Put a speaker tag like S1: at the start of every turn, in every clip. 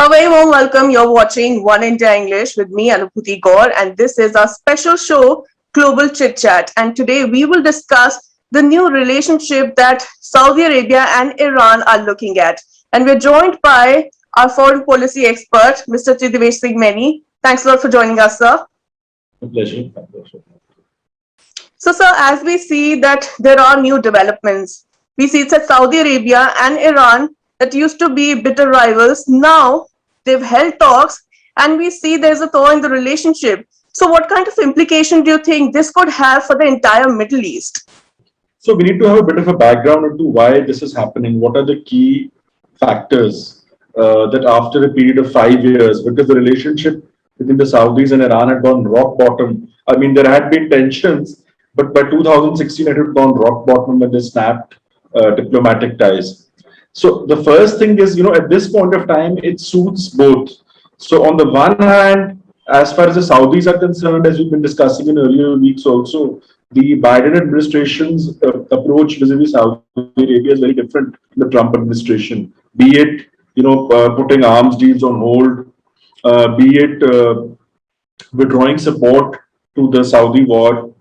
S1: A very warm welcome. You're watching One India English with me, Anubhuti Gaur, and this is our special show, Global Chit-Chat. And today we will discuss the new relationship that Saudi Arabia and Iran are looking at. And we're joined by our foreign policy expert, Mr. Chiddevesh Singh Meni. Thanks a lot for joining us, sir.
S2: A pleasure.
S1: So, sir, as we see that there are new developments, we see that Saudi Arabia and Iran that used to be bitter rivals, now they've held talks and we see there's a thaw in the relationship. So what kind of implication do you think this could have for the entire Middle East?
S2: So we need to have a bit of a background into why this is happening. What are the key factors that after a period of 5 years, because the relationship between the Saudis and Iran had gone rock bottom. I mean, there had been tensions, but by 2016 it had gone rock bottom when they snapped diplomatic ties. So the first thing is, at this point of time, it suits both. So on the one hand, as far as the Saudis are concerned, as we've been discussing in earlier weeks also, the Biden administration's approach vis-a-vis Saudi Arabia is very different from the Trump administration. Be it, putting arms deals on hold, be it withdrawing support to the Saudi war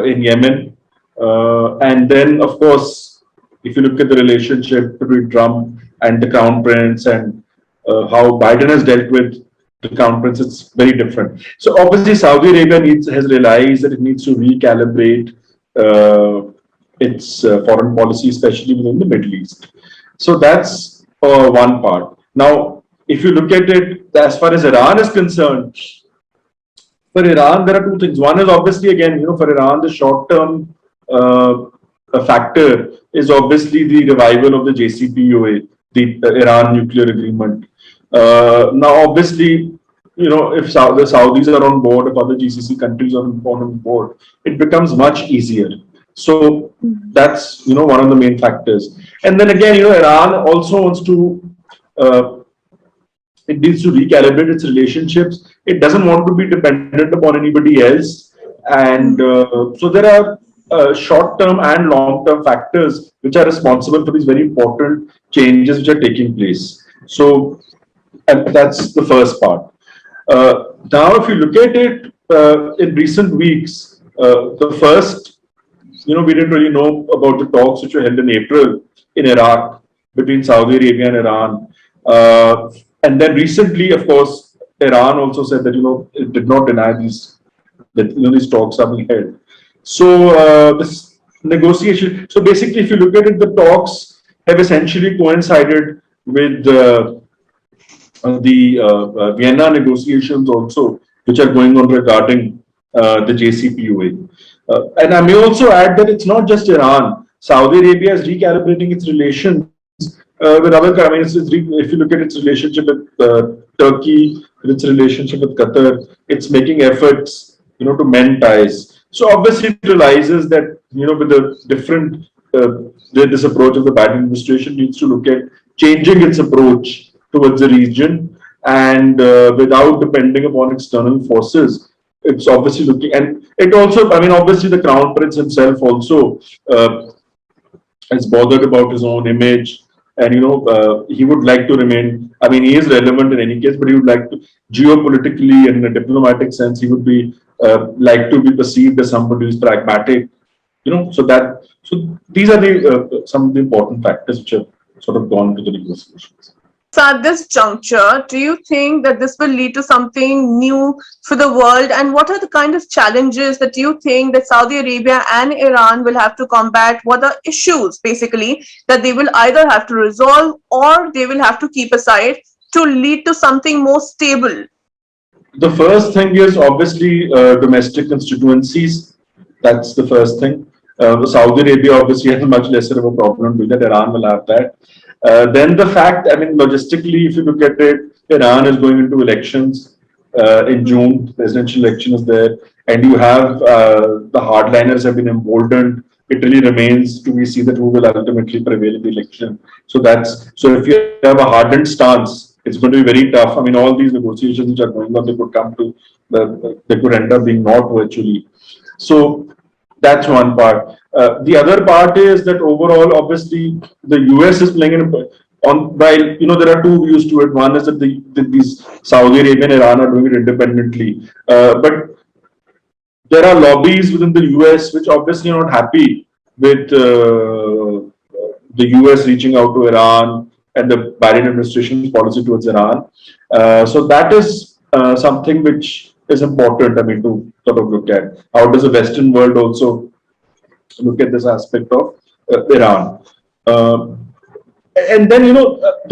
S2: in Yemen, and then, of course, if you look at the relationship between Trump and the Crown Prince and how Biden has dealt with the Crown Prince, it's very different. So obviously Saudi Arabia has realized that it needs to recalibrate its foreign policy, especially within the Middle East. So that's one part. Now, if you look at it as far as Iran is concerned, for Iran, there are two things. One is obviously, again, for Iran, the short-term factor is obviously the revival of the JCPOA, the Iran nuclear agreement. Now, obviously, if the Saudis are on board, if other GCC countries are on board, it becomes much easier. So that's, one of the main factors. And then again, Iran also wants to, it needs to recalibrate its relationships. It doesn't want to be dependent upon anybody else. And so there are short-term and long-term factors which are responsible for these very important changes which are taking place. So that's the first part. Now, if you look at it in recent weeks, the first, we didn't really know about the talks which were held in April in Iraq between Saudi Arabia and Iran. And then recently, of course, Iran also said that, it did not deny these talks are being held. So this negotiation, so basically, if you look at it, the talks have essentially coincided with the Vienna negotiations also, which are going on regarding the JCPOA. And I may also add that it's not just Iran. Saudi Arabia is recalibrating its relations with other countries. If you look at its relationship with Turkey, its relationship with Qatar, it's making efforts, to mend ties. So obviously it realizes that, with the different, this approach of the Biden administration needs to look at changing its approach towards the region and without depending upon external forces. It's obviously looking, and it also, obviously the Crown Prince himself also is bothered about his own image. And, he would like to remain, he is relevant in any case, but he would like to, geopolitically and in a diplomatic sense, he would be, like to be perceived as somebody who is pragmatic, so these are the some of the important factors which have sort of gone to the negotiations.
S1: So at this juncture, do you think that this will lead to something new for the world? And what are the kind of challenges that you think that Saudi Arabia and Iran will have to combat? What are issues, basically, that they will either have to resolve or they will have to keep aside to lead to something more stable?
S2: The first thing is obviously domestic constituencies. That's the first thing. Saudi Arabia obviously has much lesser of a problem with that. Iran will have that. Then the fact, logistically, if you look at it, Iran is going into elections in June. The presidential election is there, and you have the hardliners have been emboldened. It really remains to be seen that who will ultimately prevail in the election. So if you have a hardened stance, it's going to be very tough. All these negotiations which are going on, they could end up being not virtually. So that's one part. The other part is that overall, obviously, the US is playing while there are two views to it. One is that these Saudi Arabia and Iran are doing it independently, but there are lobbies within the US which obviously are not happy with the US reaching out to Iran and the Biden administration's policy towards Iran. So that is something which is important, I mean, to sort of look at. How does the Western world also look at this aspect of Iran? And then,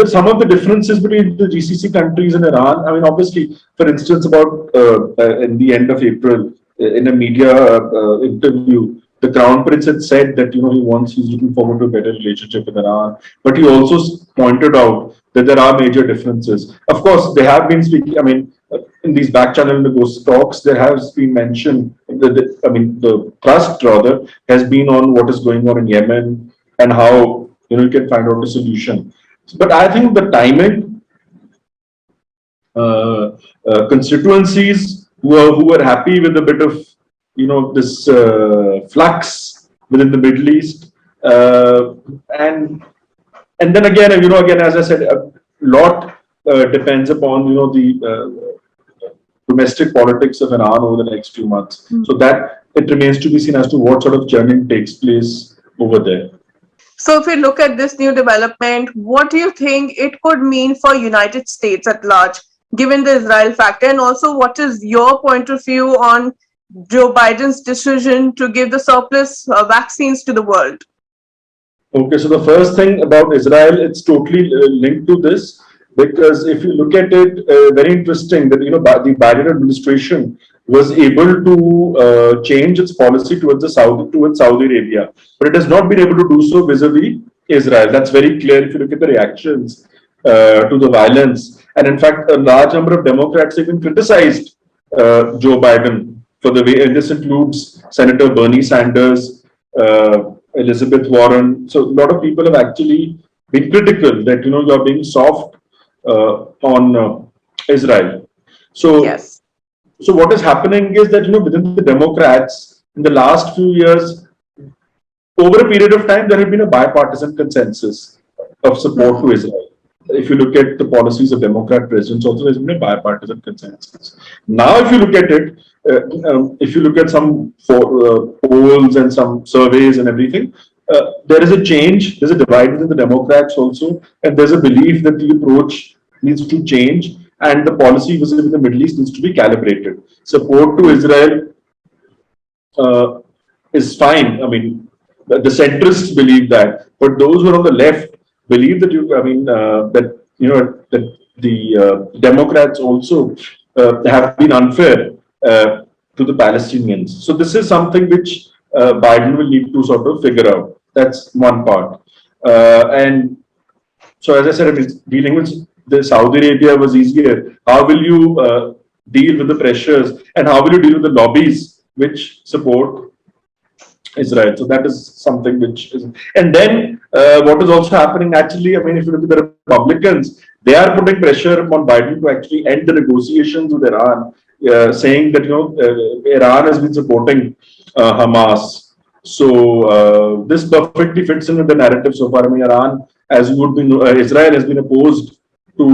S2: some of the differences between the GCC countries and Iran. I mean, obviously, for instance, about in the end of April, in a media interview, the Crown Prince had said that he's looking forward to a better relationship with Iran. But he also pointed out that there are major differences. Of course, they have been speaking. I mean, in these back channel talks, there has been mentioned. The thrust rather has been on what is going on in Yemen and how you can find out a solution. But I think the timing, constituencies who were happy with a bit of this flux within the Middle East, and then again as I said, a lot depends upon the domestic politics of Iran over the next few months. So that it remains to be seen as to what sort of churning takes place over there.
S1: So if we look at this new development, what do you think it could mean for United States at large, given the Israel factor? And also, what is your point of view on Joe Biden's decision to give the surplus vaccines to the world?
S2: Okay, so the first thing about Israel, it's totally linked to this, because if you look at it, very interesting that the Biden administration was able to change its policy towards Saudi Arabia, but it has not been able to do so vis-a-vis Israel. That's very clear if you look at the reactions to the violence, and in fact, a large number of Democrats even criticized Joe Biden for the way, and this includes Senator Bernie Sanders, Elizabeth Warren. So a lot of people have actually been critical that you are being soft on Israel. So
S1: yes.
S2: So what is happening is that within the Democrats in the last few years, over a period of time, there have been a bipartisan consensus of support to Israel. If you look at the policies of Democrat presidents, also there's been a bipartisan consensus. Now, if you look at it, if you look at some polls and some surveys and everything, there is a change. There's a divide within the Democrats also, and there's a belief that the approach needs to change, and the policy within the Middle East needs to be calibrated. Support to Israel is fine. I mean, the centrists believe that, but those who are on the left believe that that the Democrats also have been unfair to the Palestinians. So this is something which Biden will need to sort of figure out. That's one part. And so, as I said, dealing with the Saudi Arabia was easier. How will you deal with the pressures, and how will you deal with the lobbies which support Israel? So that is something which is. And then what is also happening actually, I mean, if you look at the Republicans, they are putting pressure upon Biden to actually end the negotiations with Iran, saying that Iran has been supporting Hamas. So this perfectly fits in with the narrative so far. I mean, Iran, as you would be, Israel has been opposed to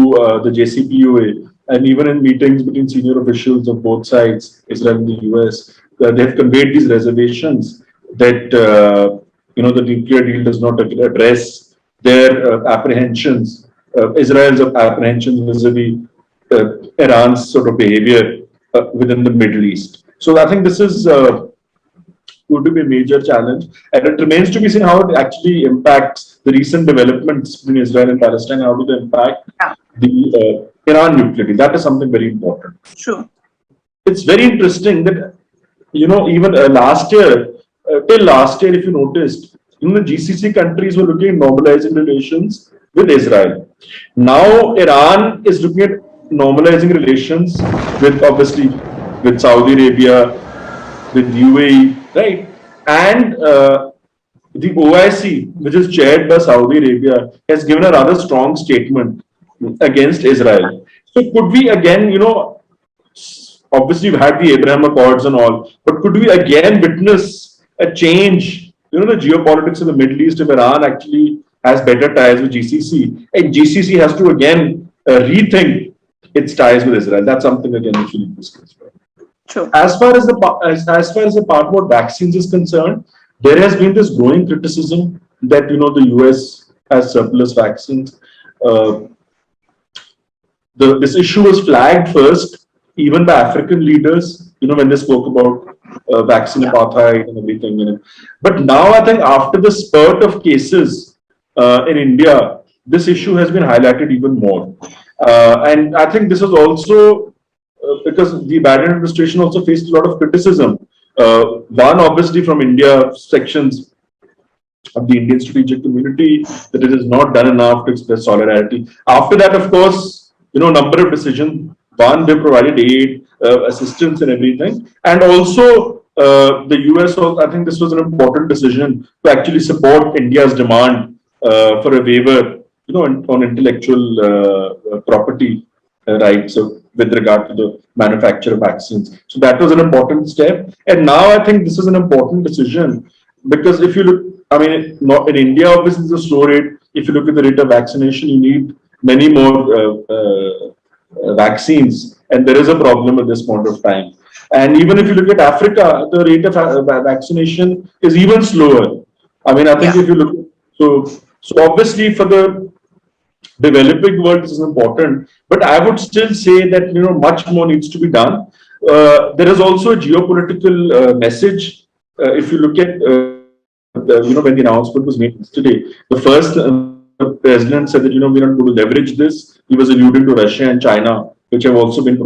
S2: the JCPOA, and even in meetings between senior officials of both sides, Israel and the US, they have conveyed these reservations that the nuclear deal does not address their apprehensions, Israel's apprehensions vis-a-vis Iran's sort of behavior within the Middle East. So I think this is going to be a major challenge, and it remains to be seen how it actually impacts the recent developments between Israel and Palestine. How do they impact the Iran nuclear deal? That is something very important.
S1: Sure.
S2: It's very interesting that even last year, till last year, if you noticed, the GCC countries were looking at normalizing relations with Israel. Now Iran is looking at normalizing relations with, obviously, with Saudi Arabia, with UAE, right? And the OIC, which is chaired by Saudi Arabia, has given a rather strong statement against Israel. So could we again, obviously we've had the Abraham Accords and all, but could we again witness a change, the geopolitics of the Middle East if Iran actually has better ties with GCC, and GCC has to again rethink its ties with Israel. That's something again which we need to discuss.
S1: True.
S2: As far as the part about vaccines is concerned, there has been this growing criticism that the US has surplus vaccines. Uh, this issue was flagged first, even by African leaders, when they spoke about vaccine
S1: Yeah.
S2: apartheid and everything. But now I think after the spurt of cases in India, this issue has been highlighted even more. And I think this is also because the Biden administration also faced a lot of criticism. One, obviously, from India sections of the Indian strategic community, that it is not done enough to express solidarity. After that, of course, number of decisions. One, they provided aid, assistance, and everything, and also the US. I think this was an important decision to actually support India's demand for a waiver, on intellectual property rights with regard to the manufacture of vaccines. So that was an important step, and now I think this is an important decision because if you look, I mean, not in India, obviously, it's a slow rate. If you look at the rate of vaccination, you need many more vaccines, and there is a problem at this point of time. And even if you look at Africa, the rate of vaccination is even slower. I mean, I think
S1: Yeah.
S2: if you look, so obviously for the developing world, this is important. But I would still say that much more needs to be done. There is also a geopolitical message. If you look at when the announcement was made yesterday, the first president said that we're not going to leverage this. He was alluding to Russia and China, which have also been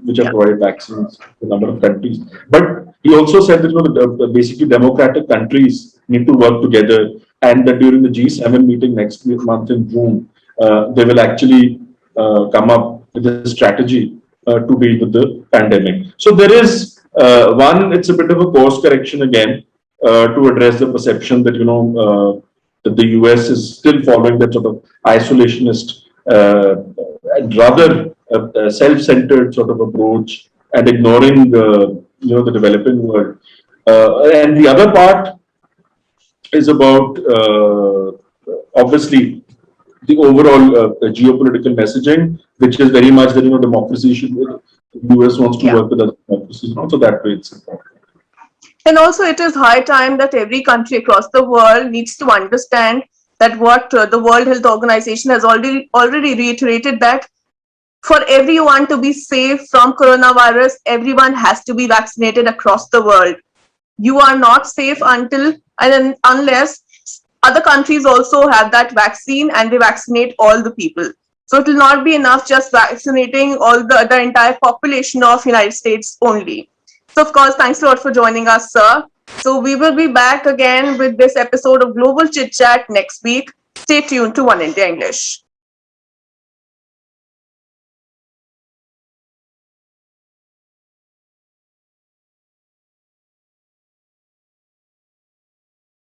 S2: which have
S1: Yeah.
S2: provided vaccines to a number of countries. But he also said that basically democratic countries need to work together, and that during the G7 meeting next month in June, they will actually come up with a strategy to deal with the pandemic. So there is one, it's a bit of a course correction again to address the perception that that the US is still following that sort of isolationist and rather self-centered sort of approach and ignoring the developing world. And the other part is about obviously the overall geopolitical messaging, which is very much that democracy should. The US wants to
S1: Yeah.
S2: work with other democracies, so that way it's important.
S1: And also, it is high time that every country across the world needs to understand that what the World Health Organization has already reiterated, that for everyone to be safe from coronavirus, everyone has to be vaccinated across the world. You are not safe unless other countries also have that vaccine and they vaccinate all the people. So it will not be enough just vaccinating the entire population of United States only. So of course, thanks a lot for joining us, sir. So we will be back again with this episode of Global Chit Chat next week. Stay tuned to Oneindia English.